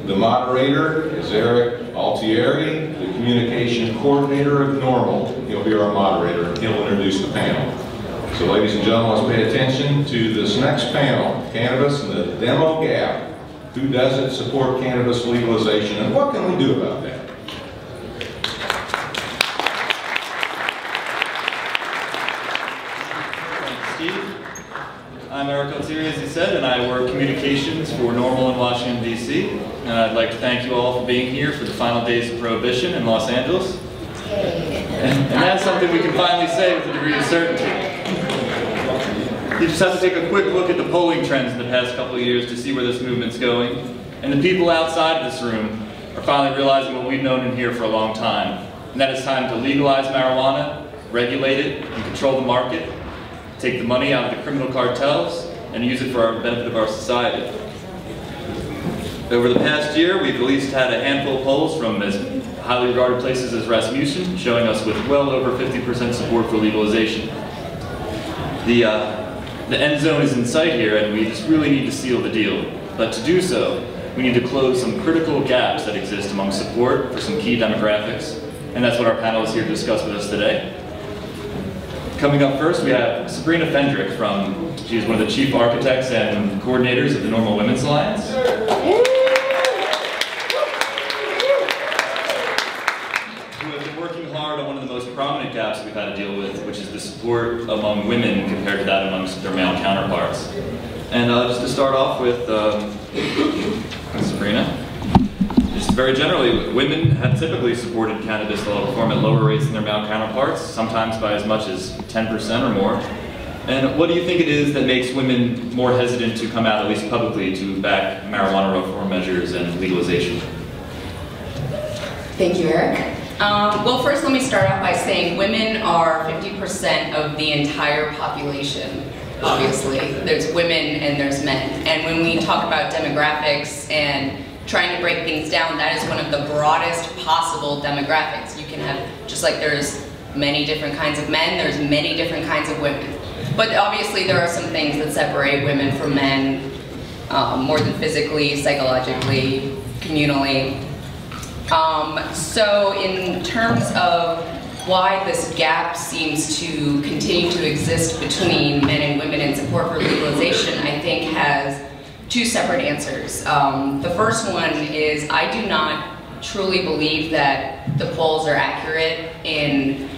The moderator is Erik Altieri, the communication coordinator of NORML. He'll be our moderator. He'll introduce the panel. So ladies and gentlemen, let's pay attention to this next panel, Cannabis and the Demo Gap. Who doesn't support cannabis legalization, and what can we do about that? I'm Erik Altieri, as you said, and I work communications for NORML in Washington, D.C. And I'd like to thank you all for being here for the final days of Prohibition in Los Angeles. And that's something we can finally say with a degree of certainty. You just have to take a quick look at the polling trends in the past couple of years to see where this movement's going. And the people outside of this room are finally realizing what we've known in here for a long time. And that it's time to legalize marijuana, regulate it, and control the market. Take the money out of the criminal cartels and use it for our benefit of our society. Over the past year, we've at least had a handful of polls from as highly regarded places as Rasmussen, showing us with well over 50% support for legalization. The end zone is in sight here, and we just really need to seal the deal. But to do so, we need to close some critical gaps that exist among support for some key demographics, and that's what our panel is here to discuss with us today. Coming up first, we have Sabrina Fendrick she's one of the chief architects and coordinators of the NORML Women's Alliance. Who has been working hard on one of the most prominent gaps we've had to deal with, which is the support among women compared to that amongst their male counterparts. And just to start off with Sabrina. Just very generally, women have typically supported cannabis law reform at lower rates than their male counterparts, sometimes by as much as 10% or more. And what do you think it is that makes women more hesitant to come out, at least publicly, to back marijuana reform measures and legalization? Thank you, Erik. Well, first let me start off by saying women are 50% of the entire population. Obviously, there's women and there's men. And when we talk about demographics and trying to break things down, that is one of the broadest possible demographics. You can have, just like there's many different kinds of men, there's many different kinds of women. But obviously there are some things that separate women from men, more than physically, psychologically, communally. So in terms of why this gap seems to continue to exist between men and women in support for legalization, I think has two separate answers. The first one is I do not truly believe that the polls are accurate in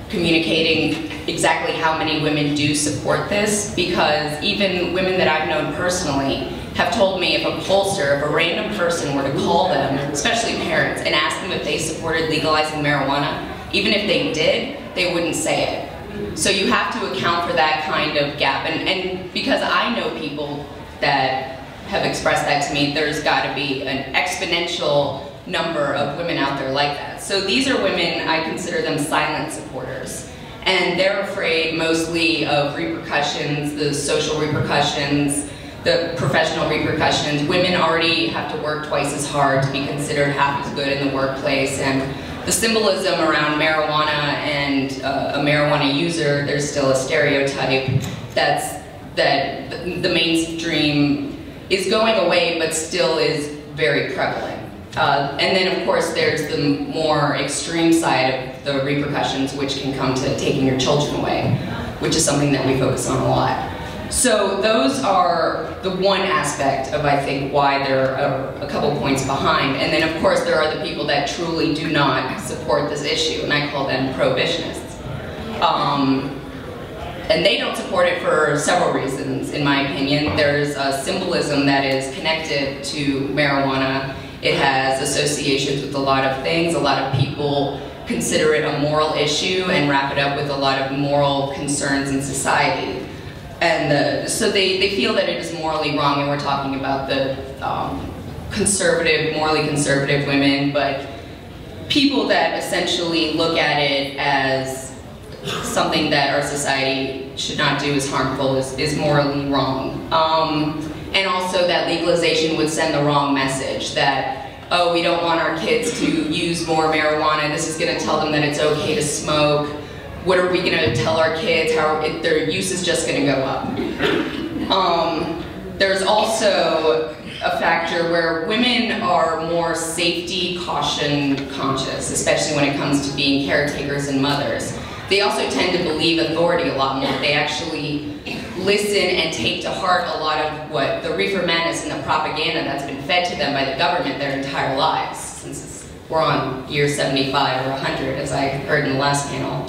communicating exactly how many women do support this, because even women that I've known personally have told me if a pollster, if a random person were to call them, especially parents, and ask them if they supported legalizing marijuana, even if they did, they wouldn't say it. So you have to account for that kind of gap. And because I know people that have expressed that to me, there's got to be an exponential number of women out there like that. So these are women, I consider them silent supporters. And they're afraid mostly of repercussions, the social repercussions, the professional repercussions. Women already have to work twice as hard to be considered half as good in the workplace. And the symbolism around marijuana and a marijuana user, there's still a stereotype that the mainstream is going away, but still is very prevalent. And then of course there's the more extreme side of the repercussions, which can come to taking your children away, which is something that we focus on a lot. So those are the one aspect of, I think, why there are a couple points behind. And then of course there are the people that truly do not support this issue, and I call them prohibitionists. And they don't support it for several reasons, in my opinion. There's a symbolism that is connected to marijuana. It has associations with a lot of things. A lot of people consider it a moral issue and wrap it up with a lot of moral concerns in society. And so they feel that it is morally wrong, and we're talking about the morally conservative women, but people that essentially look at it as something that our society should not do, is harmful, is morally wrong. And also that legalization would send the wrong message, that, oh, we don't want our kids to use more marijuana, this is going to tell them that it's okay to smoke. What are we going to tell our kids? How their use is just going to go up. There's also a factor where women are more safety caution conscious, especially when it comes to being caretakers and mothers. They also tend to believe authority a lot more. They actually listen and take to heart a lot of what the reefer madness and the propaganda that's been fed to them by the government their entire lives, since we're on year 75 or 100, as I heard in the last panel.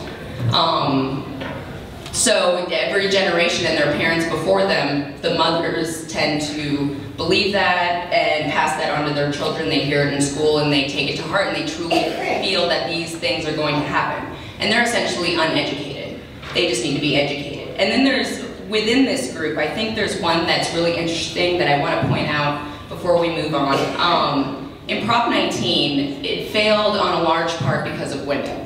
So every generation and their parents before them, the mothers tend to believe that and pass that on to their children. They hear it in school and they take it to heart and they truly feel that these things are going to happen. And they're essentially uneducated. They just need to be educated. And then there's, within this group, I think there's one that's really interesting that I want to point out before we move on. In Prop 19, it failed on a large part because of women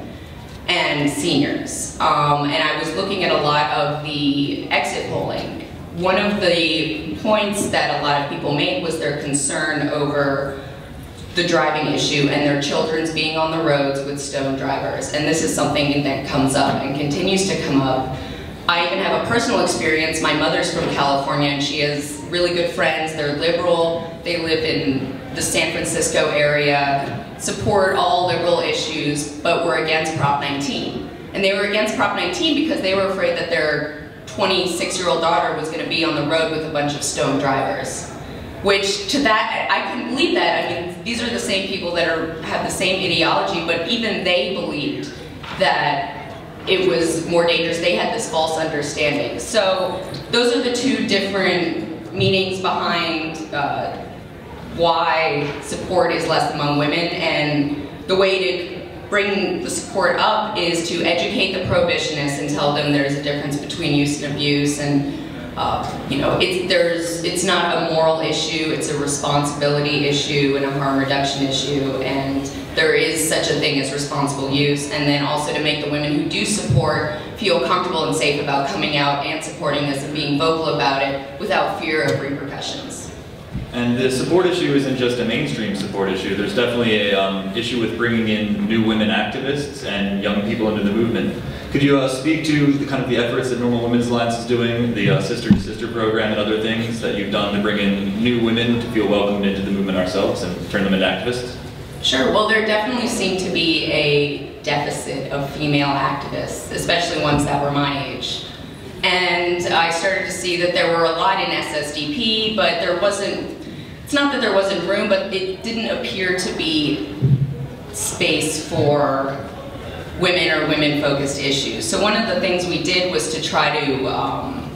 and seniors. And I was looking at a lot of the exit polling. One of the points that a lot of people made was their concern over the driving issue and their children's being on the roads with stoned drivers. And this is something that comes up and continues to come up. I even have a personal experience. My mother's from California and she has really good friends. They're liberal. They live in the San Francisco area, support all liberal issues, but were against Prop 19. And they were against Prop 19 because they were afraid that their 26-year-old daughter was going to be on the road with a bunch of stoned drivers. Which, to that, I couldn't believe that. I mean, these are the same people that have the same ideology, but even they believed that it was more dangerous. They had this false understanding. So those are the two different meanings behind why support is less among women, and the way to bring the support up is to educate the prohibitionists and tell them there's a difference between use and abuse, and you know, it's not a moral issue, it's a responsibility issue and a harm reduction issue, and there is such a thing as responsible use. And then also to make the women who do support feel comfortable and safe about coming out and supporting this and being vocal about it without fear of repercussions. And the support issue isn't just a mainstream support issue. There's definitely a issue with bringing in new women activists and young people into the movement. Could you speak to the kind of the efforts that NORML Women's Alliance is doing, the Sister to Sister program and other things that you've done to bring in new women to feel welcomed into the movement ourselves and turn them into activists? Sure. Well, there definitely seemed to be a deficit of female activists, especially ones that were my age. And I started to see that there were a lot in SSDP, but there wasn't, it's not that there wasn't room, but it didn't appear to be space for women or women-focused issues. So one of the things we did was to try to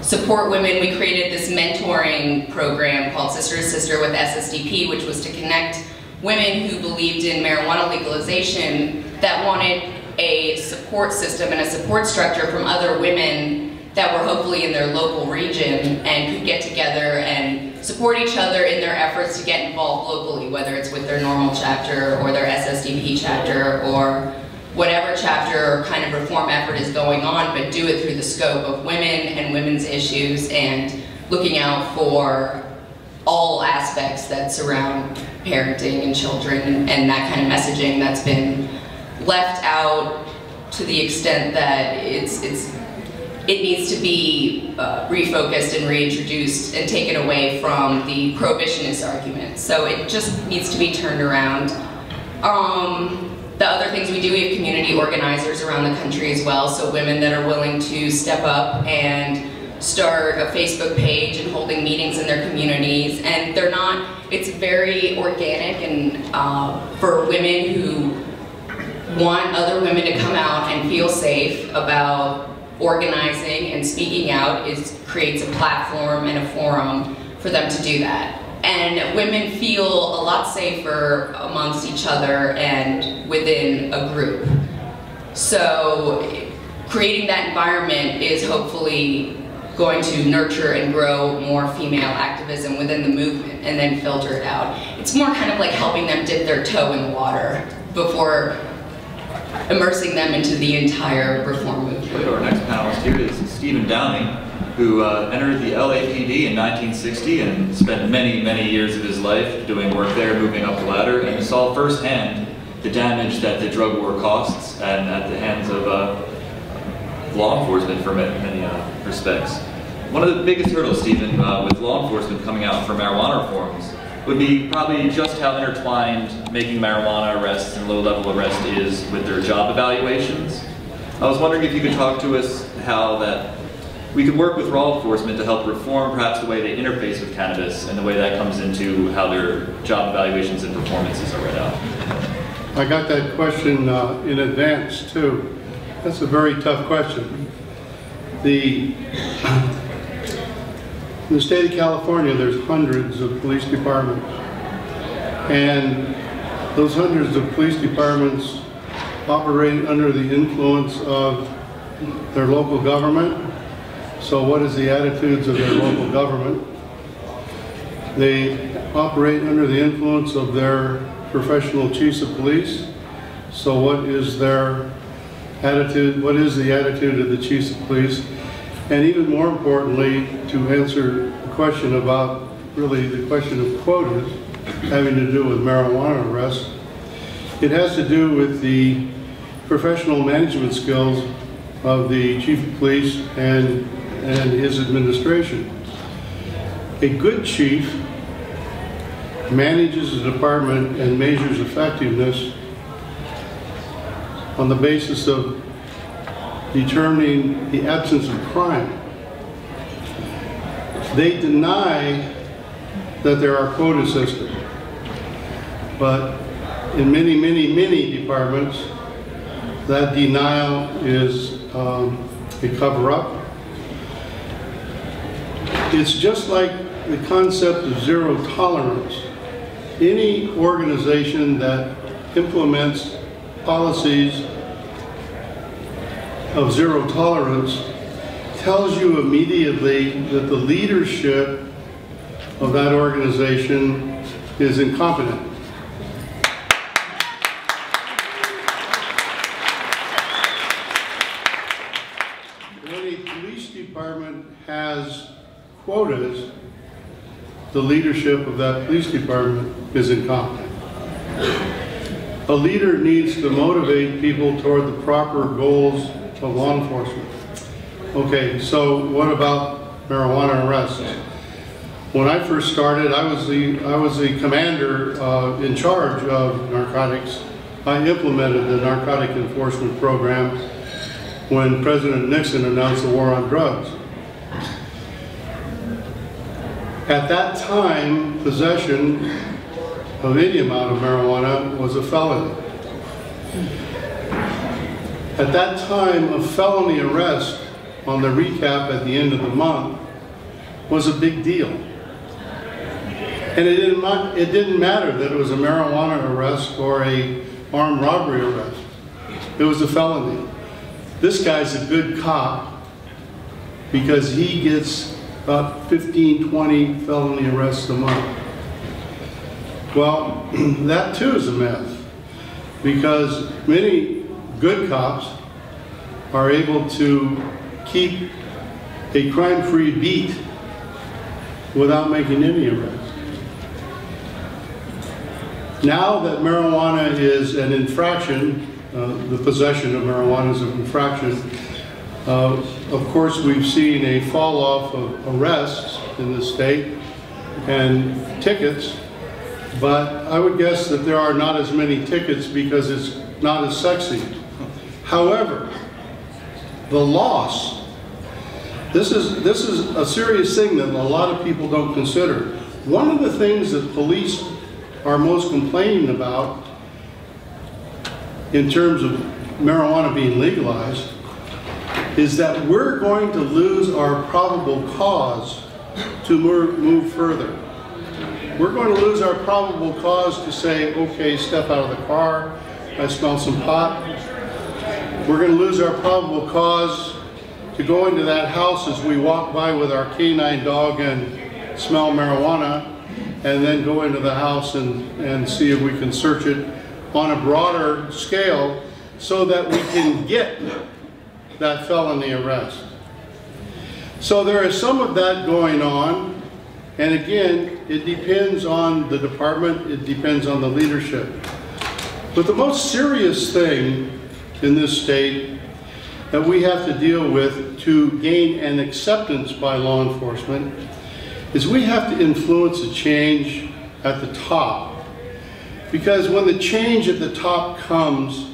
support women. We created this mentoring program called Sister to Sister with SSDP, which was to connect women who believed in marijuana legalization that wanted a support system and a support structure from other women that were hopefully in their local region and could get together and support each other in their efforts to get involved locally, whether it's with their NORML chapter or their SSDP chapter or whatever chapter or kind of reform effort is going on, but do it through the scope of women and women's issues and looking out for all aspects that surround parenting and children and that kind of messaging that's been left out to the extent that it needs to be refocused and reintroduced and taken away from the prohibitionist argument. So it just needs to be turned around. The other things we do, we have community organizers around the country as well, so women that are willing to step up and start a Facebook page and holding meetings in their communities. And they're not, it's very organic, and for women who want other women to come out and feel safe about organizing and speaking out, it creates a platform and a forum for them to do that. And women feel a lot safer amongst each other and within a group. So creating that environment is hopefully going to nurture and grow more female activism within the movement and then filter it out. It's more kind of like helping them dip their toe in the water before immersing them into the entire reform movement. Our next panelist here is Stephen Downing, who entered the LAPD in 1960 and spent many, many years of his life doing work there, moving up the ladder, and saw firsthand the damage that the drug war costs and at the hands of law enforcement for many respects. One of the biggest hurdles, Stephen, with law enforcement coming out for marijuana reforms would be probably just how intertwined making marijuana arrests and low-level arrest is with their job evaluations. I was wondering if you could talk to us how that we could work with law enforcement to help reform perhaps the way they interface with cannabis and the way that comes into how their job evaluations and performances are read out. I got that question in advance too. That's a very tough question. In the state of California, there's hundreds of police departments. And those hundreds of police departments operate under the influence of their local government. So what is the attitudes of their local government? They operate under the influence of their professional chiefs of police. So what is their attitude? What is the attitude of the chiefs of police? And even more importantly, to answer the question about, really the question of quotas having to do with marijuana arrests, it has to do with the professional management skills of the chief of police and his administration. A good chief manages a department and measures effectiveness on the basis of determining the absence of crime. They deny that there are quota systems, but in many, many, many departments, that denial is a cover-up. It's just like the concept of zero tolerance. Any organization that implements policies of zero tolerance tells you immediately that the leadership of that organization is incompetent. When a police department has quotas, the leadership of that police department is incompetent. A leader needs to motivate people toward the proper goals of law enforcement. Okay, so what about marijuana arrests? When I first started, I was the commander in charge of narcotics. I implemented the narcotic enforcement program when President Nixon announced the war on drugs. At that time, possession of any amount of marijuana was a felony. At that time, a felony arrest on the recap at the end of the month was a big deal. And it didn't matter that it was a marijuana arrest or a armed robbery arrest. It was a felony. This guy's a good cop because he gets about 15, 20 felony arrests a month. Well, that too is a myth, because many good cops are able to keep a crime-free beat without making any arrests. Now that marijuana is an infraction, the possession of marijuana is an infraction, of course we've seen a fall off of arrests in the state and tickets, but I would guess that there are not as many tickets because it's not as sexy. However, the loss, this is a serious thing that a lot of people don't consider. One of the things that police are most complaining about in terms of marijuana being legalized is that we're going to lose our probable cause to move further. We're going to lose our probable cause to say, okay, step out of the car, I smell some pot. We're going to lose our probable cause to go into that house as we walk by with our canine dog and smell marijuana, and then go into the house and see if we can search it on a broader scale so that we can get that felony arrest. So there is some of that going on, and again, it depends on the department, it depends on the leadership. But the most serious thing in this state that we have to deal with to gain an acceptance by law enforcement is we have to influence a change at the top. Because when the change at the top comes,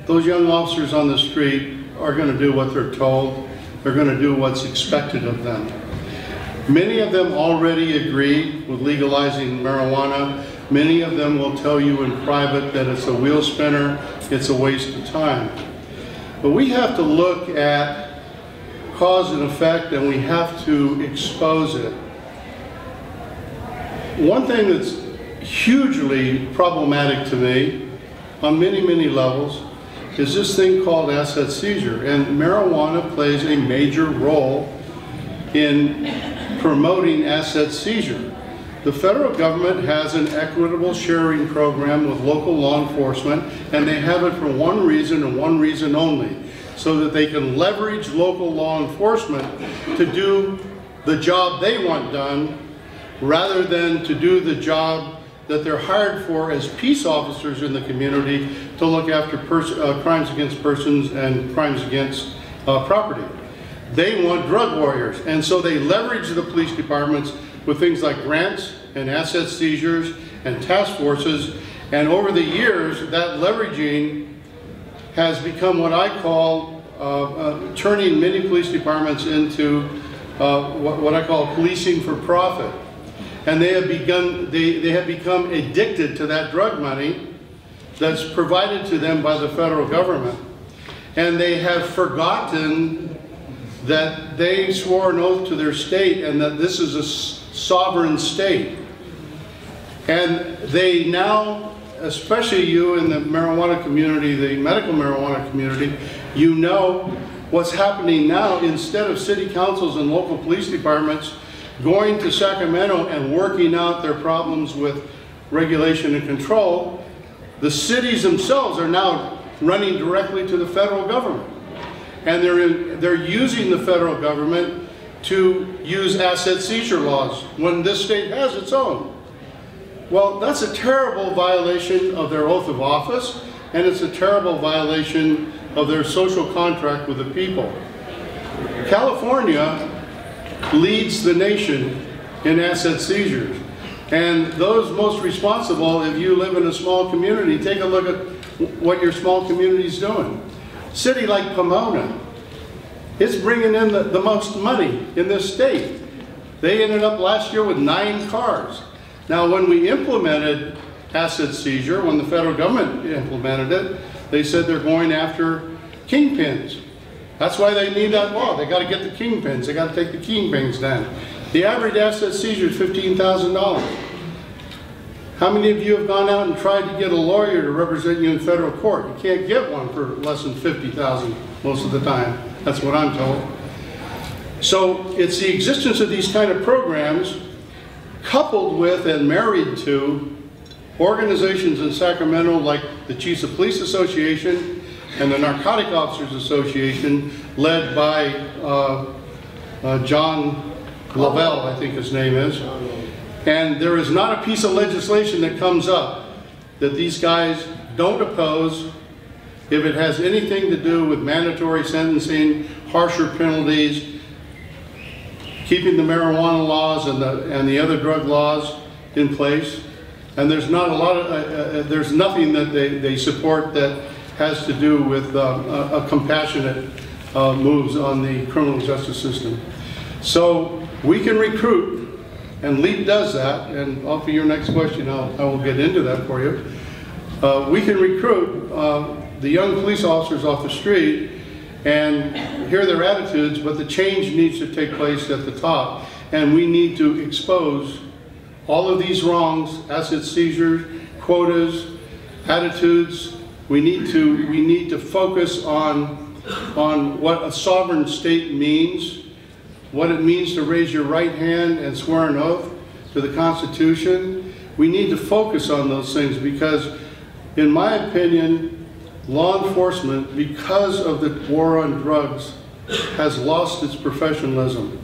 those young officers on the street are going to do what they're told. They're going to do what's expected of them. Many of them already agree with legalizing marijuana. Many of them will tell you in private that it's a wheel spinner, it's a waste of time. But we have to look at cause and effect, and we have to expose it. One thing that's hugely problematic to me on many, many levels is this thing called asset seizure. And marijuana plays a major role in promoting asset seizure. The federal government has an equitable sharing program with local law enforcement, and they have it for one reason and one reason only, so that they can leverage local law enforcement to do the job they want done, rather than to do the job that they're hired for as peace officers in the community to look after crimes against persons and crimes against property. They want drug warriors, and so they leverage the police departments with things like grants and asset seizures and task forces, and over the years that leveraging has become what I call turning many police departments into what I call policing for profit. And they have become addicted to that drug money that's provided to them by the federal government. And they have forgotten that they swore an oath to their state and that this is a sovereign state. And they now, especially you in the marijuana community, the medical marijuana community, you know what's happening now. Instead of city councils and local police departments going to Sacramento and working out their problems with regulation and control, the cities themselves are now running directly to the federal government. And they're using the federal government to use asset seizure laws when this state has its own. Well, that's a terrible violation of their oath of office, and it's a terrible violation of their social contract with the people. California leads the nation in asset seizures. And those most responsible, if you live in a small community, take a look at what your small community is doing. City like Pomona, it's bringing in the most money in this state. They ended up last year with 9 cars. Now, when we implemented asset seizure, when the federal government implemented it, they said they're going after kingpins. That's why they need that law. They got to get the kingpins. They got to take the kingpins down. The average asset seizure is $15,000. How many of you have gone out and tried to get a lawyer to represent you in federal court? You can't get one for less than $50,000 most of the time. That's what I'm told. So it's the existence of these kind of programs, coupled with and married to organizations in Sacramento like the Chiefs of Police Association and the Narcotic Officers Association, led by John Lavelle, I think his name is. And there is not a piece of legislation that comes up that these guys don't oppose if it has anything to do with mandatory sentencing, harsher penalties, keeping the marijuana laws and the other drug laws in place. And there's not a lot of, there's nothing that they support that has to do with a compassionate moves on the criminal justice system. So we can recruit, and LEAP does that, and off of your next question, I will get into that for you. We can recruit the young police officers off the street and hear their attitudes, but the change needs to take place at the top, and we need to expose all of these wrongs, asset seizures, quotas, attitudes. We need to focus on what a sovereign state means, what it means to raise your right hand and swear an oath to the Constitution. We need to focus on those things because, in my opinion, law enforcement, because of the war on drugs, has lost its professionalism.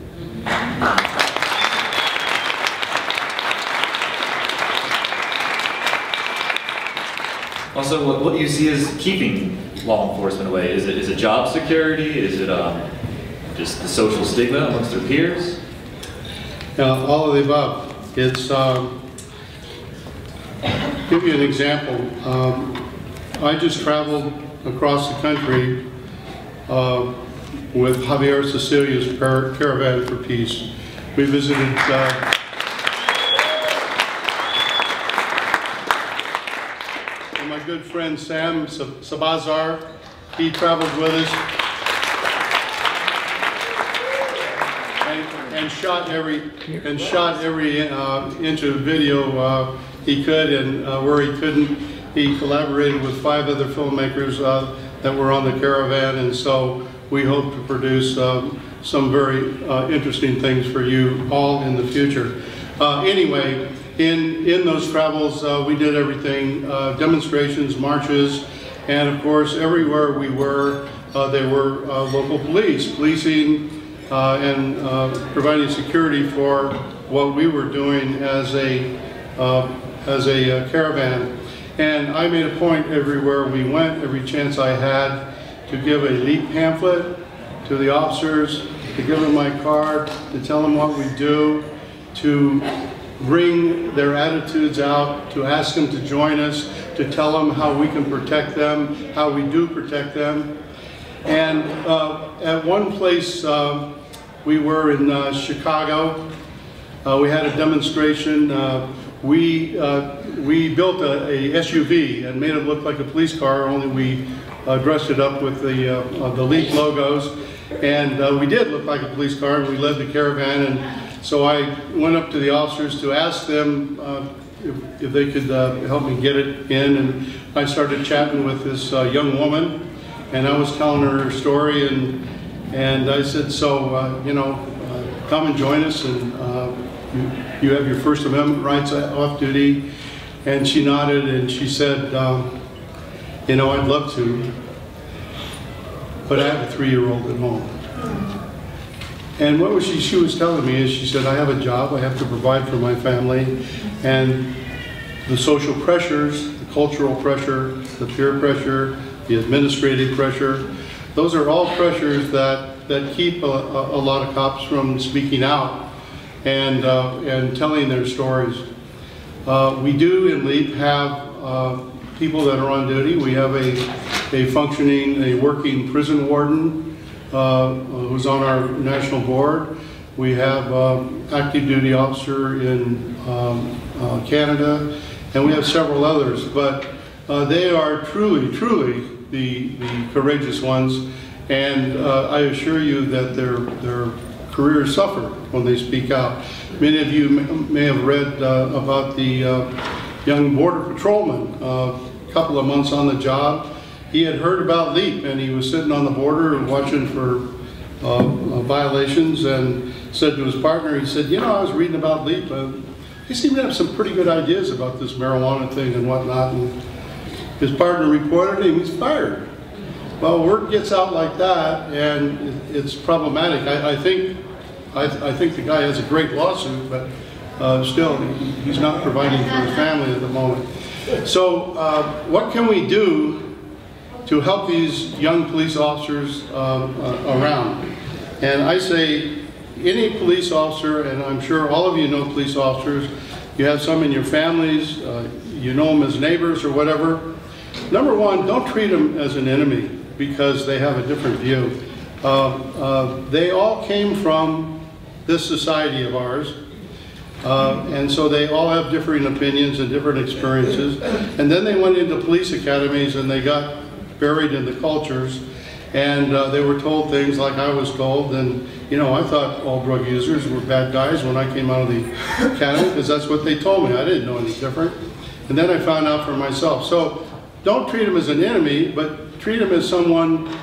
Also, what do you see as keeping law enforcement away? Is it job security? Is it just the social stigma amongst their peers? All of the above. It's, give you an example. I just traveled across the country with Javier Cecilia's Caravan for Peace. We visited my good friend Sam Sabazar. He traveled with us and shot every inch of video he could, and where he couldn't, he collaborated with 5 other filmmakers that were on the Caravan, and so we hope to produce some very interesting things for you all in the future. Anyway, in those travels, we did everything, demonstrations, marches, and of course, everywhere we were, there were local policing and providing security for what we were doing as a caravan. And I made a point everywhere we went, every chance I had, to give a LEAP pamphlet to the officers, to give them my card, to tell them what we do, to bring their attitudes out, to ask them to join us, to tell them how we can protect them, how we do protect them. And at one place, we were in Chicago. We had a demonstration. We built a SUV and made it look like a police car, only we dressed it up with the LEAP logos. And we did look like a police car, and we led the caravan. And so I went up to the officers to ask them if they could help me get it in. And I started chatting with this young woman, and I was telling her story. And I said, so, you know, come and join us, and you have your First Amendment rights off duty. And she nodded, and she said, you know, I'd love to, but I have a 3-year-old at home. And what was she was telling me is, she said, I have a job, I have to provide for my family, and the social pressures, the cultural pressure, the peer pressure, the administrative pressure, those are all pressures that keep a lot of cops from speaking out and telling their stories. We do in LEAP have people that are on duty. We have a working prison warden who's on our national board. We have active duty officer in Canada, and we have several others. But they are truly the courageous ones, and I assure you that their careers suffer when they speak out. Many of you may have read about the young border patrolman, a couple of months on the job. He had heard about LEAP, and he was sitting on the border and watching for violations, and said to his partner, he said, you know, I was reading about LEAP, he seemed to have some pretty good ideas about this marijuana thing and whatnot, and his partner reported him, he's fired. Well, word gets out like that, and it's problematic. I think the guy has a great lawsuit, but still, he's not providing for his family at the moment. So what can we do to help these young police officers around? And I say, any police officer, and I'm sure all of you know police officers, you have some in your families, you know them as neighbors or whatever. Number one, don't treat them as an enemy because they have a different view. They all came from this society of ours, and so they all have differing opinions and different experiences. And then they went into police academies and they got buried in the cultures, and they were told things like I was told, and you know, I thought all drug users were bad guys when I came out of the academy because that's what they told me. I didn't know any different. And then I found out for myself. So don't treat them as an enemy, but treat them as someone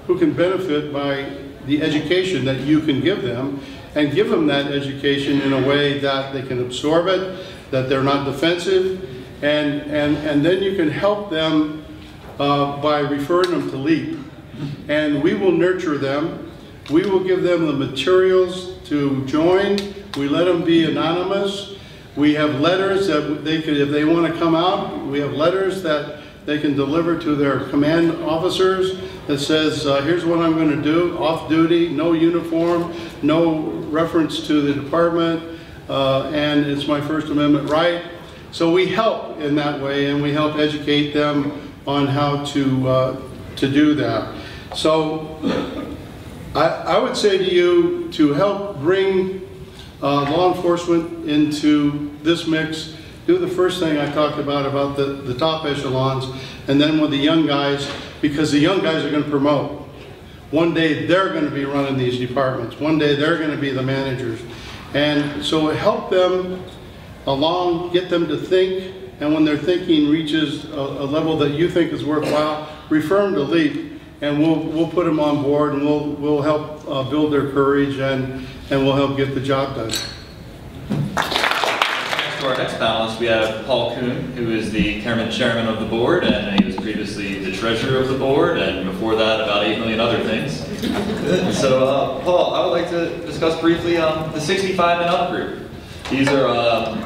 who can benefit by the education that you can give them, and give them that education in a way that they can absorb it, that they're not defensive, and then you can help them by referring them to LEAP. And we will nurture them. We will give them the materials to join. We let them be anonymous. We have letters that they could, if they want to come out, we have letters that they can deliver to their command officers that says, here's what I'm going to do, off duty, no uniform, no reference to the department, and it's my First Amendment right. So we help in that way, and we help educate them on how to do that. So I would say to you, to help bring law enforcement into this mix, do the first thing I talked about the top echelons, and then with the young guys, because the young guys are going to promote. One day they're going to be running these departments. One day they're going to be the managers. And so help them along, get them to think, and when their thinking reaches a level that you think is worthwhile, refer them to LEAP, and we'll put them on board, and we'll help build their courage, and we'll help get the job done. To our next panelist, we have Paul Kuhn, who is the chairman of the board, and he was previously the treasurer of the board, and before that, about 8 million other things. So, Paul, I would like to discuss briefly the 65 and up group. These are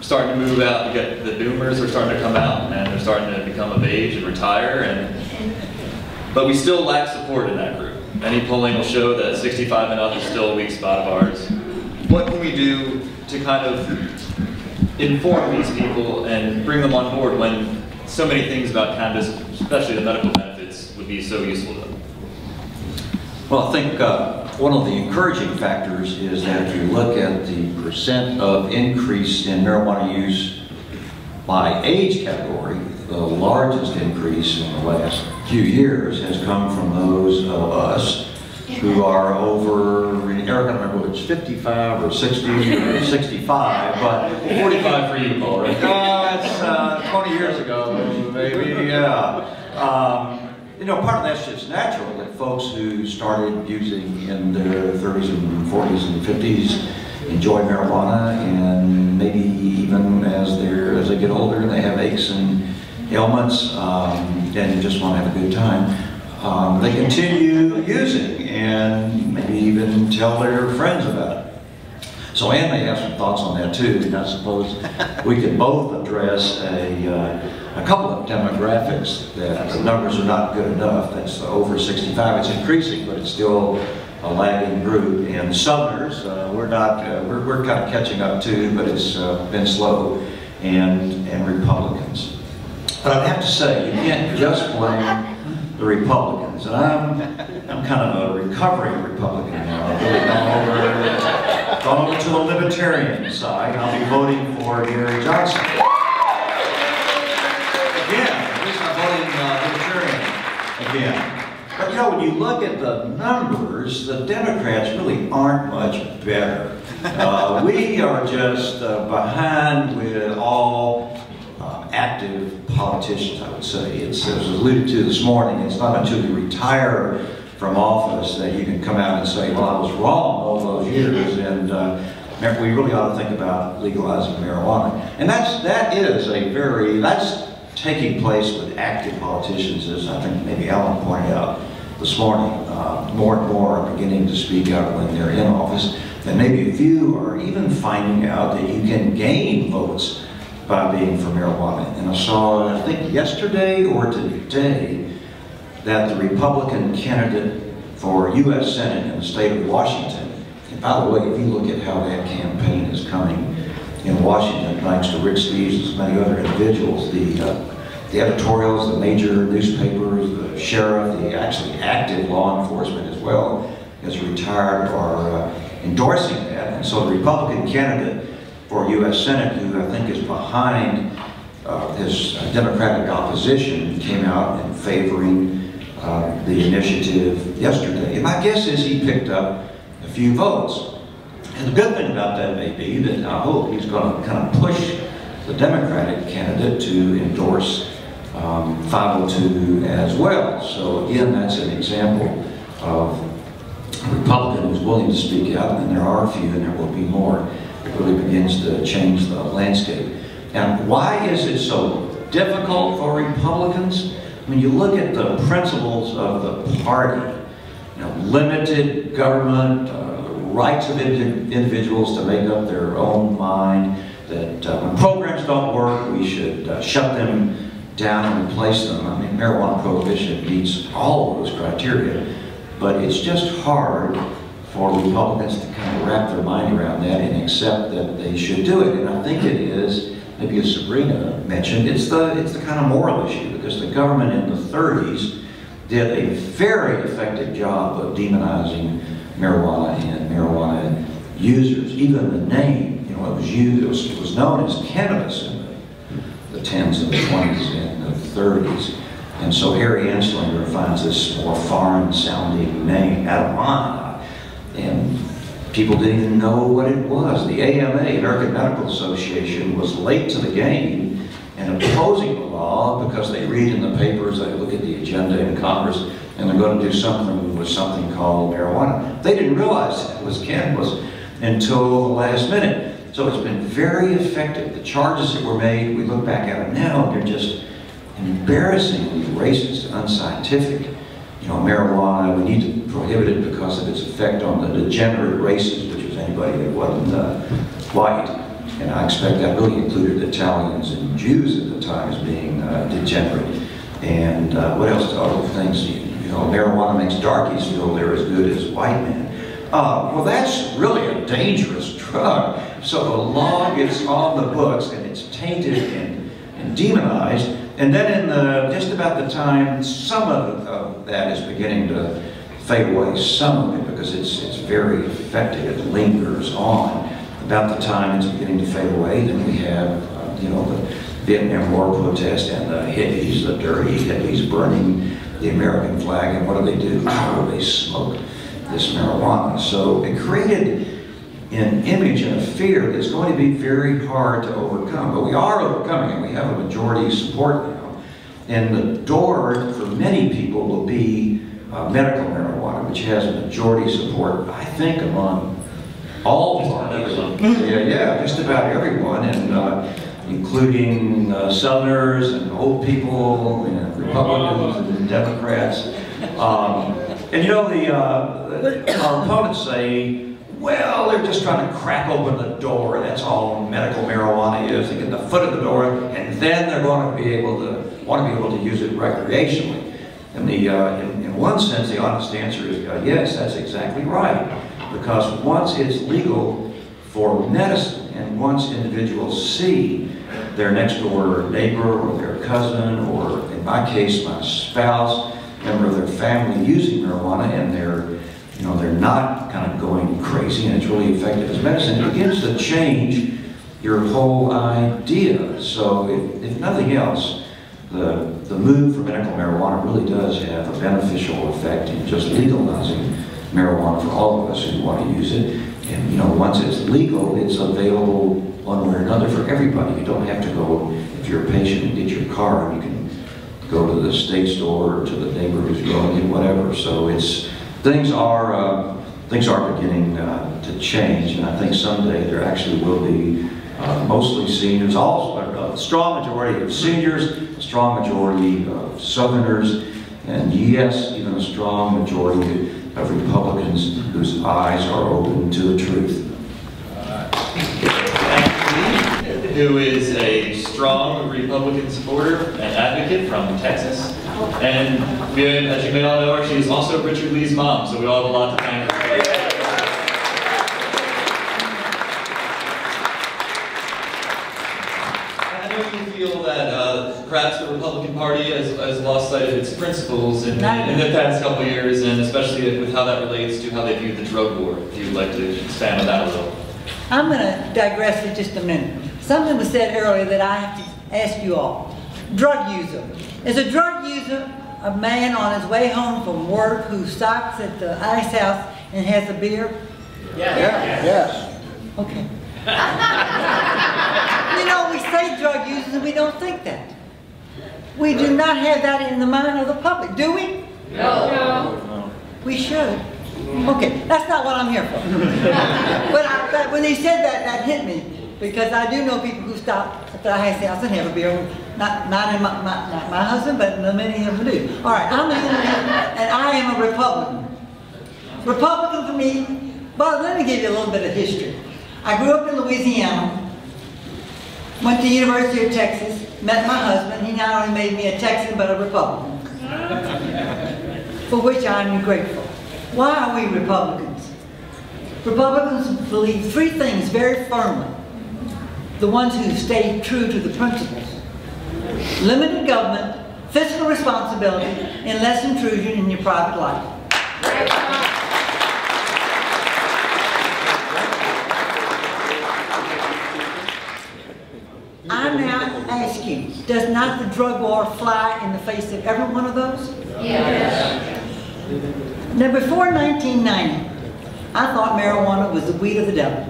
starting to move out. The boomers are starting to come out, and they're starting to become of age and retire, but we still lack support in that group. Any polling will show that 65 and up is still a weak spot of ours. What can we do to kind of inform these people and bring them on board when so many things about cannabis, especially the medical benefits, would be so useful to them? Well, I think one of the encouraging factors is that if you look at the percent of increase in marijuana use by age category, the largest increase in the last few years has come from those of us who are over, Erik, I don't remember whether it's 55 or 60 or 65, but 45 for you, Paul, right? That's 20 years ago, maybe, yeah. You know, part of that's just natural, that folks who started using in their 30s and 40s and 50s enjoy marijuana, and maybe even as they get older, they have aches and ailments, and just want to have a good time. They continue using and maybe even tell their friends about it. So Ann may have some thoughts on that too, and I suppose we could both address a couple of demographics that the numbers are not good enough. That's over 65. It's increasing, but it's still a lagging group. And Southerners, we're kind of catching up too, but it's been slow, and Republicans. But I'd have to say, you can't just blame the Republicans. And I'm kind of a recovering Republican now. I've really gone over to the Libertarian side. I'll be voting for Gary Johnson. Again, at least I'm voting Libertarian again. But you know, when you look at the numbers, the Democrats really aren't much better. We are just behind with all active politicians, I would say. It's, as was alluded to this morning, it's not until you retire from office that you can come out and say, well, I was wrong all those years, and we really ought to think about legalizing marijuana. And that's taking place with active politicians, as I think maybe Alan pointed out this morning. More and more are beginning to speak out when they're in office, and maybe a few are even finding out that you can gain votes by being for marijuana. And I saw, I think yesterday or today, that the Republican candidate for U.S. Senate in the state of Washington, and by the way, if you look at how that campaign is coming in Washington, thanks to Rick Steves and many other individuals, the editorials, the major newspapers, the sheriff, the actually active law enforcement as well, as retired, are endorsing that. And so the Republican candidate for U.S. Senate, who I think is behind his Democratic opposition, came out in favoring the initiative yesterday. And my guess is he picked up a few votes. And the good thing about that may be that I hope he's going to kind of push the Democratic candidate to endorse 502 as well. So again, that's an example of a Republican who's willing to speak out, and there are a few, and there will be more. It really begins to change the landscape. And why is it so difficult for Republicans? When you look at the principles of the party, you know, limited government, rights of individuals to make up their own mind, that when programs don't work, we should shut them down and replace them. I mean, marijuana prohibition meets all of those criteria, but it's just hard for Republicans to kind of wrap their mind around that and accept that they should do it. And I think it is, maybe as Sabrina mentioned, it's the kind of moral issue, because the government in the 30s did a very effective job of demonizing marijuana and marijuana users. Even the name, you know, it was used, it was known as cannabis in the 10s and the 20s and the 30s. And so Harry Anslinger finds this more foreign-sounding name, marijuana, and people didn't even know what it was. The AMA, American Medical Association, was late to the game in opposing the law because they read in the papers, they look at the agenda in Congress, and they're going to do something with something called marijuana. They didn't realize it was cannabis until the last minute. So it's been very effective. The charges that were made, we look back at it now, they're just embarrassingly racist and unscientific. You know, marijuana, we need to prohibit it because of its effect on the degenerate races, which was anybody that wasn't white. And I expect that really included Italians and Jews at the time as being degenerate. And what else? Other things, you know, marijuana makes darkies feel they're as good as white men. Well, that's really a dangerous drug. So the law gets on the books and it's tainted and demonized. And then in just about the time, some of that is beginning to fade away, some of it, because it's very effective, it lingers on. About the time it's beginning to fade away, then we have, you know, the Vietnam War protest and the hippies, the dirty hippies burning the American flag, and what do? Oh, they smoke this marijuana. So it created an image and a fear that's going to be very hard to overcome. But we are overcoming it. We have a majority support now. And the door for many people will be medical marijuana, which has a majority support, I think, among all parties. Yeah, just about everyone, and including Southerners and old people, and Republicans and Democrats. And you know, our opponents say, well, they're just trying to crack open the door. That's all medical marijuana is. They get the foot in the door, and then they're going to be able to use it recreationally. And in one sense, the honest answer is yes, that's exactly right. Because once it's legal for medicine, and once individuals see their next door neighbor or their cousin, or in my case, my spouse, member of their family using marijuana, and they're not kind of going crazy, and it's really effective as medicine, it begins to change your whole idea. So if nothing else, the move for medical marijuana really does have a beneficial effect in just legalizing marijuana for all of us who want to use it. And you know, once it's legal, it's available one way or another for everybody. You don't have to go, if you're a patient, and get your card. You can go to the state store or to the neighbor who's growing it, whatever. So things are beginning to change, and I think someday there actually will be mostly seniors, also a strong majority of seniors, a strong majority of Southerners, and yes, even a strong majority of Republicans whose eyes are open to the truth. Who is a strong Republican supporter and advocate from Texas. And as you may all know her, she is also Richard Lee's mom, so we all have a lot to thank her for. I know you feel that perhaps the Republican Party has lost sight of its principles in the past couple of years, and especially with how that relates to how they view the drug war. If you'd like to expand on that a little. I'm going to digress for just a minute. Something was said earlier that I have to ask you all. Drug user. Is a drug user a man on his way home from work who stops at the ice house and has a beer? Yeah. Yes. Okay. You know, we say drug users and we don't think that. We do not have that in the mind of the public, do we? No. We should. Okay, that's not what I'm here for. But when he said that, that hit me. Because I do know people who stop at the ice house and have a beer. Not my husband, but many of them do. All right, I'm a Unitarian, and I am a Republican. Republican for me, but let me give you a little bit of history. I grew up in Louisiana. Went to the University of Texas, met my husband. He not only made me a Texan, but a Republican, for which I'm grateful. Why are we Republicans? Republicans believe three things very firmly. The ones who stay true to the principles: limited government, fiscal responsibility, and less intrusion in your private life. I now ask you, does not the drug war fly in the face of every one of those? Yes. Now, before 1990, I thought marijuana was the weed of the devil.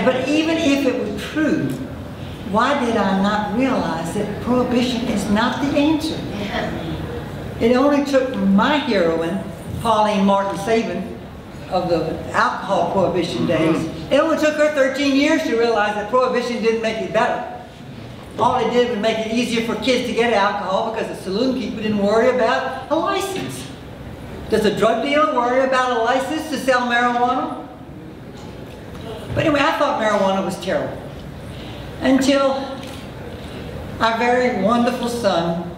But even if it were true, why did I not realize that prohibition is not the answer? It only took my heroine, Pauline Martin Sabin, of the alcohol prohibition days, it only took her 13 years to realize that prohibition didn't make it better. All it did was make it easier for kids to get alcohol because the saloon keeper didn't worry about a license. Does a drug dealer worry about a license to sell marijuana? But anyway, I thought marijuana was terrible. Until our very wonderful son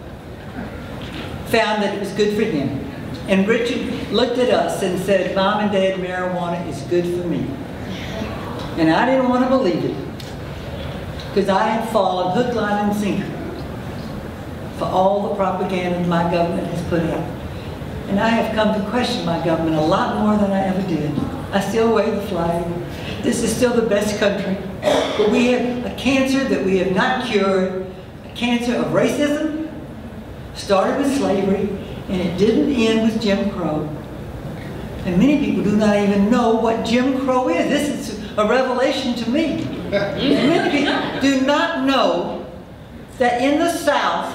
found that it was good for him. And Richard looked at us and said, Mom and Dad, marijuana is good for me. And I didn't want to believe it, because I had fallen hook, line, and sinker for all the propaganda my government has put out. And I have come to question my government a lot more than I ever did. I still wave the flag. This is still the best country. But we have a cancer that we have not cured, a cancer of racism, started with slavery, and it didn't end with Jim Crow. And many people do not even know what Jim Crow is. This is a revelation to me. Many people do not know that in the South,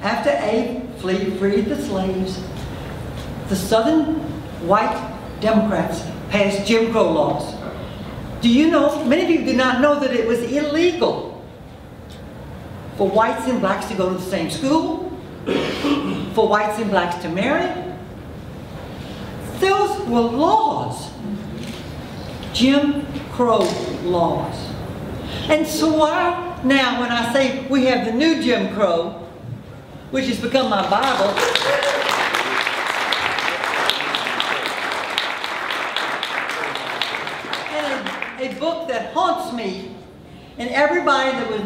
after Abe freed the slaves, the Southern white Democrats passed Jim Crow laws. Do you know, many people do not know that it was illegal for whites and blacks to go to the same school, for whites and blacks to marry. Those were laws. Jim Crow laws. And so why now when I say we have the new Jim Crow, which has become my Bible, and a book that haunts me, and everybody that was,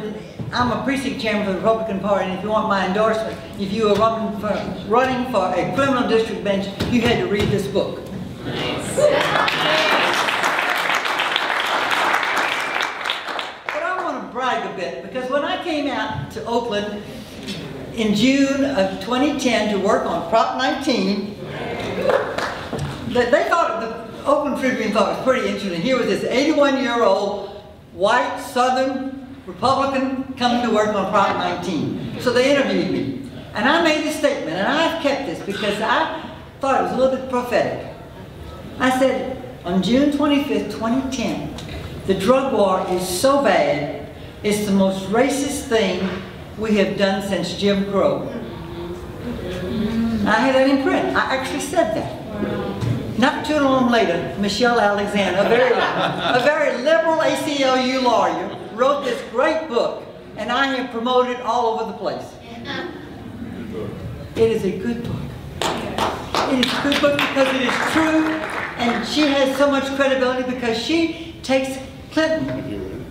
I'm a precinct chairman for the Republican Party, and if you want my endorsement, if you were running for a criminal district bench, you had to read this book. Nice. But I want to brag a bit, because when I came out to Oakland in June of 2010 to work on Prop 19, they thought, the Oakland Tribune thought it was pretty interesting. Here was this 81-year-old white Southern Republican coming to work on Prop 19. So they interviewed me. And I made this statement, and I've kept this because I thought it was a little bit prophetic. I said, on June 25th, 2010, the drug war is so bad, it's the most racist thing we have done since Jim Crow. I had that in print. I actually said that. Not too long later, Michelle Alexander, a very liberal ACLU lawyer, wrote this great book, and I have promoted it all over the place. It is a good book. It is a good book because it is true, and she has so much credibility because she takes Clinton.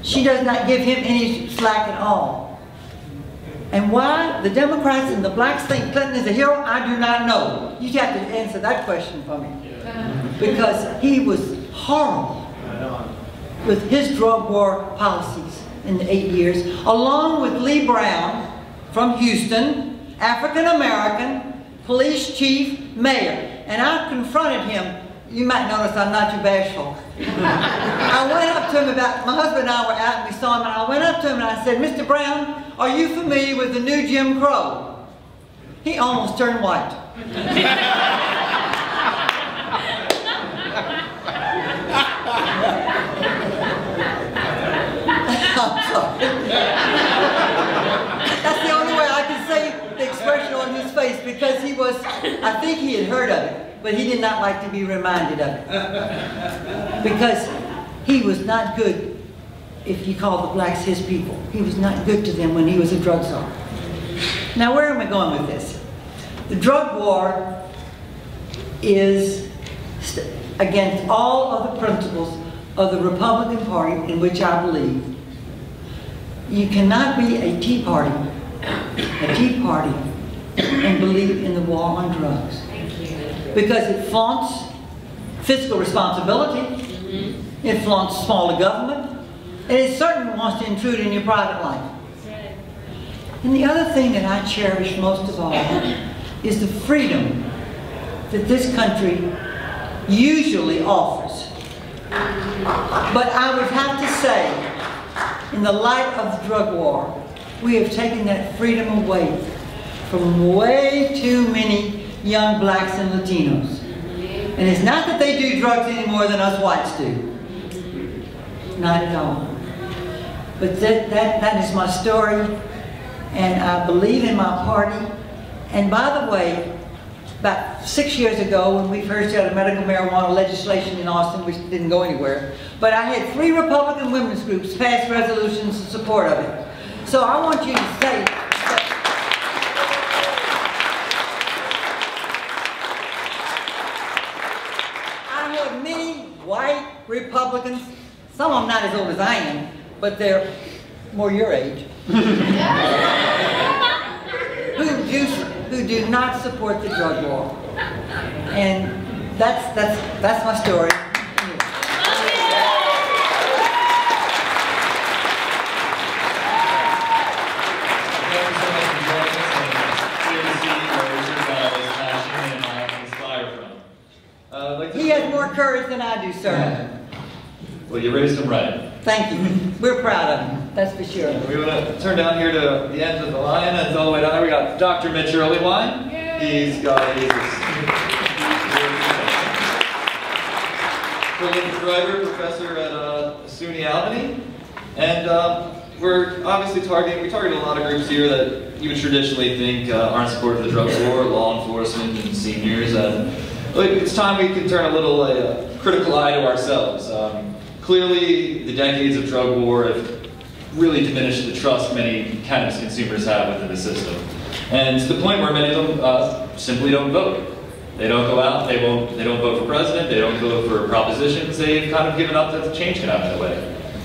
She does not give him any slack at all. And why the Democrats and the blacks think Clinton is a hero, I do not know. You have to answer that question for me. Because he was horrible with his drug war policies in the 8 years, along with Lee Brown from Houston, African-American, police chief, mayor. And I confronted him. You might notice I'm not too bashful. I went up to him my husband and I were out and we saw him, and I went up to him and I said, Mr. Brown, are you familiar with the new Jim Crow? He almost turned white. I'm sorry. That's the only way I can say the expression on his face, because he was, I think he had heard of it, but he did not like to be reminded of it. Because he was not good if you call the blacks his people. He was not good to them when he was a drug czar. Now, where am I going with this? The drug war is against all other principles of the Republican Party in which I believe. You cannot be a Tea Party, and believe in the war on drugs. Because it flaunts fiscal responsibility, it flaunts smaller government, and it certainly wants to intrude in your private life. And the other thing that I cherish most of all is the freedom that this country usually offers. But I would have to say, in the light of the drug war, we have taken that freedom away from way too many young blacks and Latinos. And it's not that they do drugs any more than us whites do. Not at all. But that is my story, and I believe in my party. And by the way, about 6 years ago, when we first had a medical marijuana legislation in Austin, which didn't go anywhere, but I had 3 Republican women's groups pass resolutions in support of it. So I want you to say that I have many white Republicans, some of them not as old as I am, but they're more your age, who do not support the drug war. And that's my story. He has more courage than I do, sir. Well, you raised him right. Thank you. We're proud of him, that's for sure. We want to turn down here to the end of the line, and all the way down there we got Dr. Mitch Earleywine. He's prolific writer, professor at SUNY Albany, and we're obviously we target a lot of groups here that you would traditionally think aren't supportive of the drug war, law enforcement, and seniors. And it's time we can turn a little critical eye to ourselves. Clearly, the decades of drug war have really diminished the trust many cannabis consumers have within the system. And to the point where many of them simply don't vote. They don't go out, they don't vote for president, they don't vote for propositions, they've kind of given up that the change can happen that way.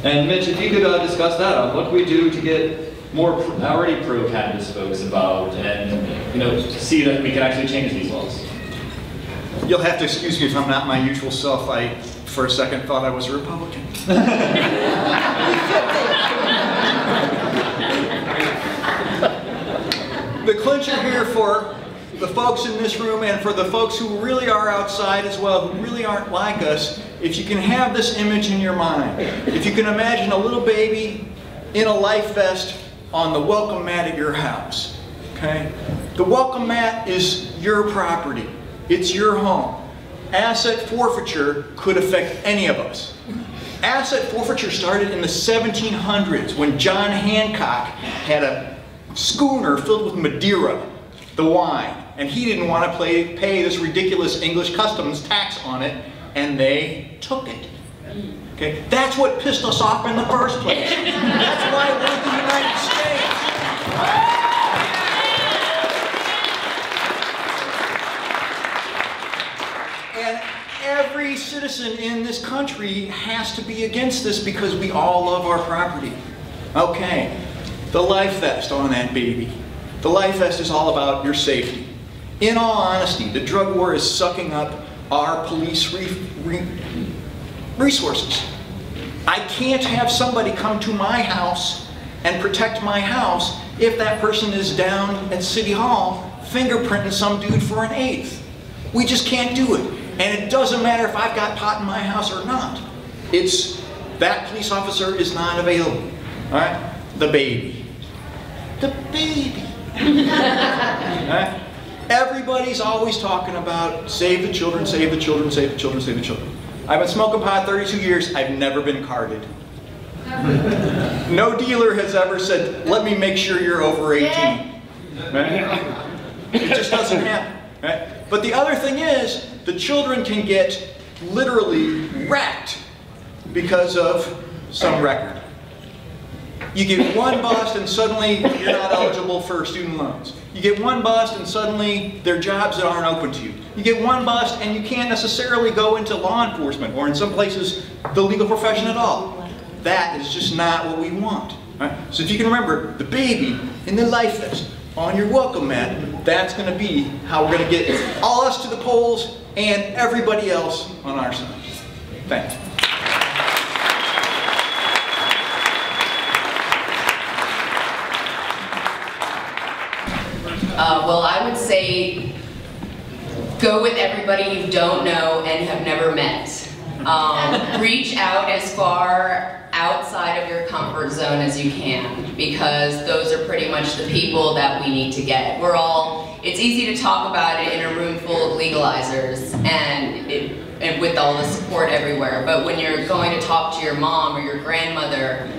And Mitch, if you could discuss that on what can we do to get more already pro-cannabis folks involved and see that we can actually change these laws. You'll have to excuse me if I'm not my usual self. I, for a second, thought I was a Republican. The clincher here for the folks in this room and for the folks who really are outside as well, who really aren't like us, if you can have this image in your mind, if you can imagine a little baby in a life vest on the welcome mat at your house, okay? The welcome mat is your property. It's your home. Asset forfeiture could affect any of us. Asset forfeiture started in the 1700s when John Hancock had a schooner filled with Madeira, the wine, and he didn't want to pay this ridiculous English customs tax on it, and they took it. Okay? That's what pissed us off in the first place. That's why we're the United States. And every citizen in this country has to be against this because we all love our property. Okay, the life vest on that baby. The life vest is all about your safety. In all honesty, the drug war is sucking up our police resources. I can't have somebody come to my house and protect my house if that person is down at City Hall fingerprinting some dude for an eighth. We just can't do it. And it doesn't matter if I've got pot in my house or not. It's that police officer is not available. All right? The baby. The baby. Right? Everybody's always talking about save the children, save the children, save the children, save the children. I've been smoking pot 32 years. I've never been carded. No dealer has ever said, let me make sure you're over 18. Right? It just doesn't happen. Right? But the other thing is, the children can get literally wrecked because of some record. You get one bust and suddenly you're not eligible for student loans. You get one bust and suddenly there are jobs that aren't open to you. You get one bust and you can't necessarily go into law enforcement or in some places the legal profession at all. That is just not what we want. Right? So if you can remember the baby in the life vest on your welcome mat, that's going to be how we're going to get all us to the polls and everybody else on our side. Thanks. Well, I would say go with everybody you don't know and have never met. Reach out as far outside of your comfort zone as you can, because those are pretty much the people that we need to get. It's easy to talk about it in a room full of legalizers and with all the support everywhere, but when you're going to talk to your mom or your grandmother,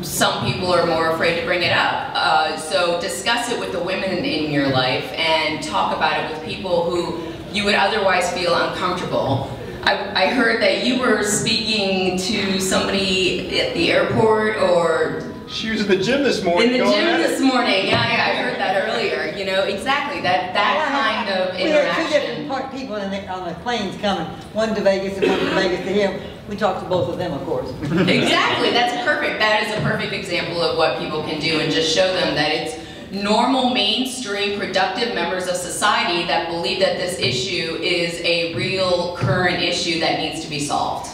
some people are more afraid to bring it up. So discuss it with the women in your life and talk about it with people who you would otherwise feel uncomfortable. I heard that you were speaking to somebody at the airport, or she was in the gym this morning. In the gym this morning, yeah, I heard that earlier. You know, exactly that kind of interaction. We had two different people on the planes coming, one to Vegas and one to Vegas to him. We talked to both of them, of course. Exactly, that's perfect. That is a perfect example of what people can do, and just show them that it's normal, mainstream, productive members of society that believe that this issue is a real, current issue that needs to be solved.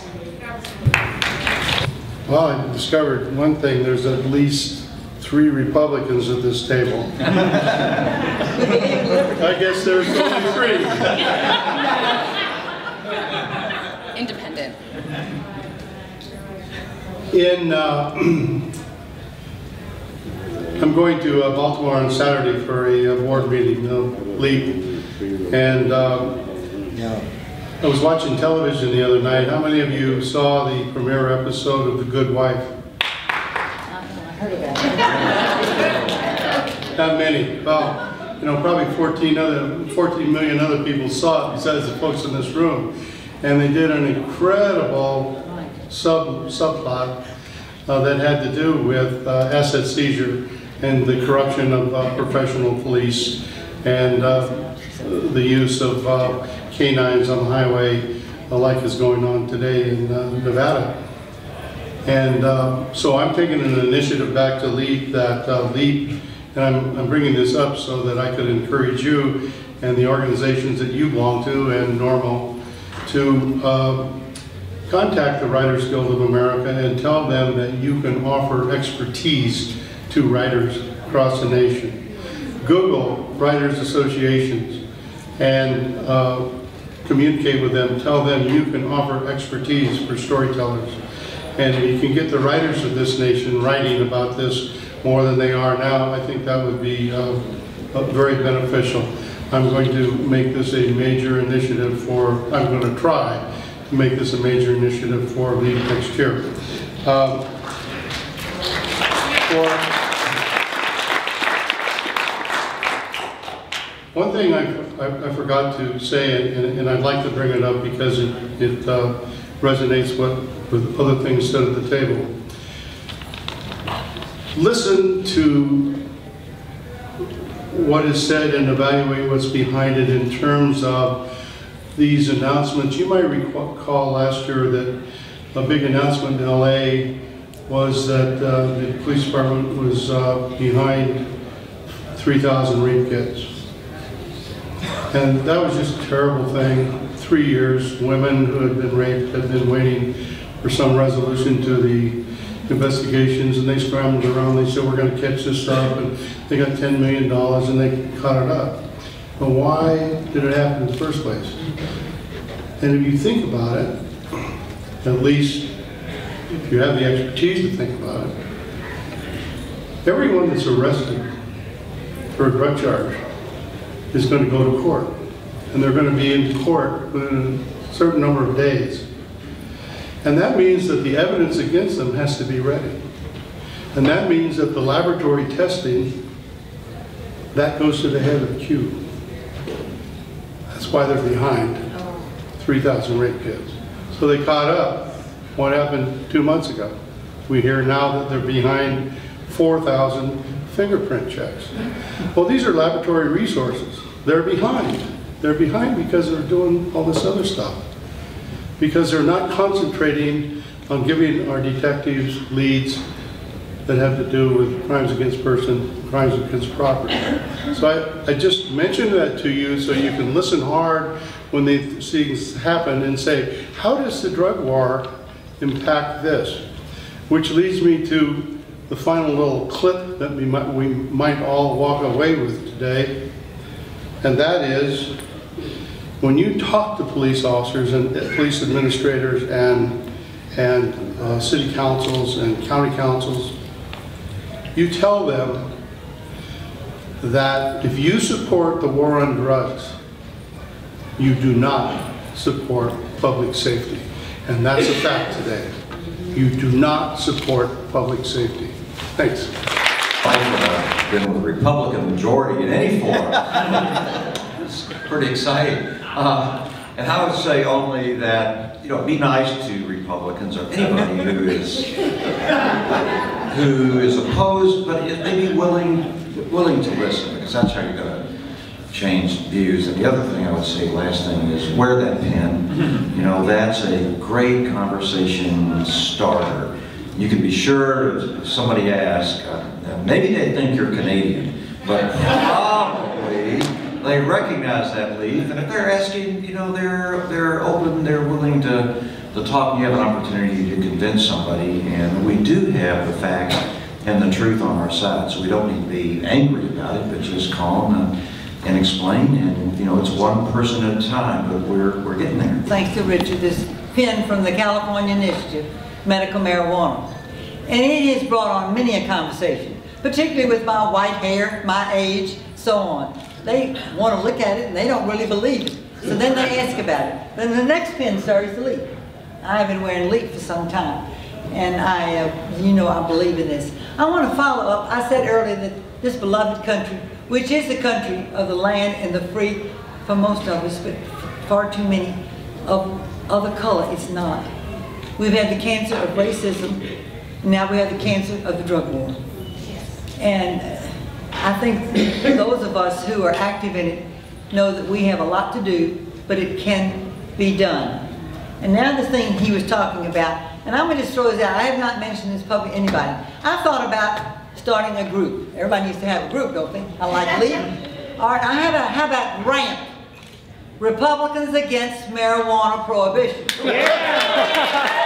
Well, I discovered one thing. There's at least 3 Republicans at this table. I guess there's only 3. Independent. I'm going to Baltimore on Saturday for a board meeting, LEAP, and I was watching television the other night. How many of you saw the premiere episode of The Good Wife? I heard about it. Not many. Well, you know, probably 14 million other people saw it besides the folks in this room, and they did an incredible subplot that had to do with asset seizure and the corruption of professional police and the use of canines on the highway, like is going on today in Nevada. And so I'm taking an initiative back to LEAP, and I'm bringing this up so that I could encourage you and the organizations that you belong to and NORML to contact the Writers Guild of America and tell them that you can offer expertise to writers across the nation. Google writers associations and communicate with them. Tell them you can offer expertise for storytellers. And if you can get the writers of this nation writing about this more than they are now, I think that would be very beneficial. I'm going to make this a major initiative I'm going to try to make this a major initiative for LEAP next year. One thing I forgot to say, and I'd like to bring it up because it resonates with other things said at the table. Listen to what is said and evaluate what's behind it in terms of these announcements. You might recall last year that a big announcement in LA was that the police department was behind 3,000 rape kits. And that was just a terrible thing. 3 years, women who had been raped had been waiting for some resolution to the investigations, and they scrambled around. They said, we're going to catch this stuff, and they got $10 million, and they caught it up. But why did it happen in the first place? And if you think about it, at least if you have the expertise to think about it, everyone that's arrested for a drug charge is going to go to court. And they're going to be in court within a certain number of days. And that means that the evidence against them has to be ready. And that means that the laboratory testing, that goes to the head of the queue. That's why they're behind 3,000 rape kits. So they caught up. What happened 2 months ago? We hear now that they're behind 4,000 fingerprint checks. Well, these are laboratory resources. They're behind. They're behind because they're doing all this other stuff. Because they're not concentrating on giving our detectives leads that have to do with crimes against person, crimes against property. So I just mentioned that to you so you can listen hard when these things happen and say, how does the drug war impact this? Which leads me to the final little clip that we might all walk away with today. And that is, when you talk to police officers and police administrators and city councils and county councils, you tell them that if you support the war on drugs, you do not support public safety. And that's a fact today. You do not support public safety. Thanks. I've been with a Republican majority in any form. It's pretty exciting. And I would say only that, you know, be nice to Republicans or anybody who is opposed, but maybe willing to listen, because that's how you're going to change views. And the other thing I would say, last thing, is wear that pin. You know, that's a great conversation starter. You can be sure if somebody asks, maybe they think you're Canadian, but probably they recognize that leaf, and if they're asking, you know, they're open, they're willing to talk, and you have an opportunity to convince somebody, and we do have the facts and the truth on our side, so we don't need to be angry about it, but just calm and explain, and, you know, it's one person at a time, but we're getting there. Thanks to Richard, this pin from the California Initiative, Medical Marijuana. And it has brought on many a conversation, particularly with my white hair, my age, so on. They want to look at it and they don't really believe it. So then they ask about it. Then the next pin starts to leak. I've been wearing leak for some time. And you know, I believe in this. I want to follow up. I said earlier that this beloved country, which is the country of the land and the free for most of us, but far too many of other color, it's not. We've had the cancer of racism. Now we have the cancer of the drug war. And I think those of us who are active in it know that we have a lot to do, but it can be done. And now the thing he was talking about, and I'm going to just throw this out. I have not mentioned this publicly to anybody. I thought about starting a group. Everybody needs to have a group, don't they? I like leading. All right, how about RAMP? Republicans Against Marijuana Prohibition. Yeah!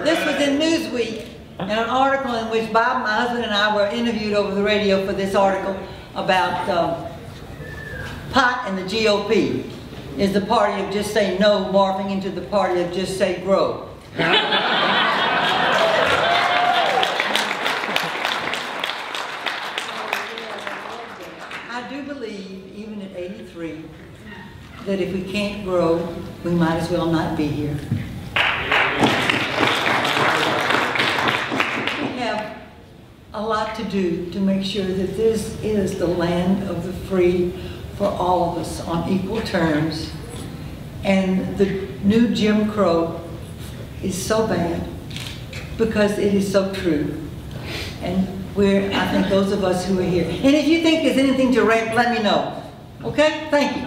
This was in Newsweek, in an article in which Bob, my husband, and I were interviewed over the radio for this article about pot and the GOP. Is the party of just say no morphing into the party of just say grow? I do believe, even at 83, that if we can't grow, we might as well not be here. A lot to do to make sure that this is the land of the free for all of us on equal terms. And the new Jim Crow is so bad because it is so true. And I think those of us who are here. And if you think there's anything to rant, let me know. Okay? Thank you.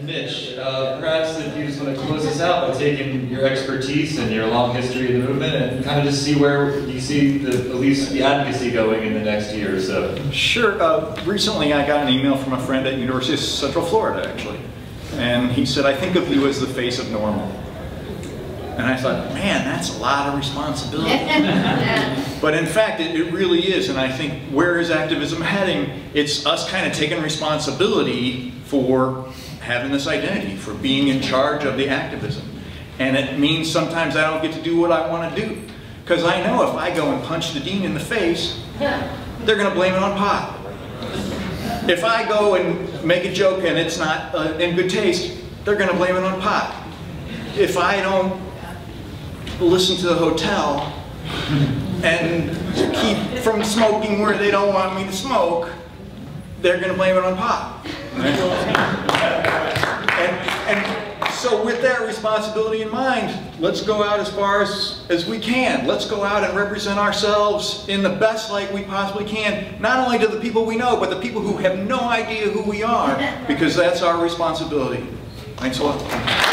Mitch, perhaps if you just want to close this out by taking your expertise and your long history in the movement and kind of just see where you see at least the advocacy going in the next year or so. Sure. Recently I got an email from a friend at University of Central Florida, actually. And he said, I think of you as the face of NORML. And I thought, man, that's a lot of responsibility. But in fact, it really is. And I think where is activism heading? It's us kind of taking responsibility for having this identity, for being in charge of the activism. And it means sometimes I don't get to do what I want to do. Because I know if I go and punch the dean in the face, they're going to blame it on pot. If I go and make a joke and it's not in good taste, they're going to blame it on pot. If I don't listen to the hotel and keep from smoking where they don't want me to smoke, they're going to blame it on pot. And so with that responsibility in mind, let's go out as far as we can. Let's go out and represent ourselves in the best light we possibly can, not only to the people we know, but the people who have no idea who we are, because that's our responsibility. Thanks a lot.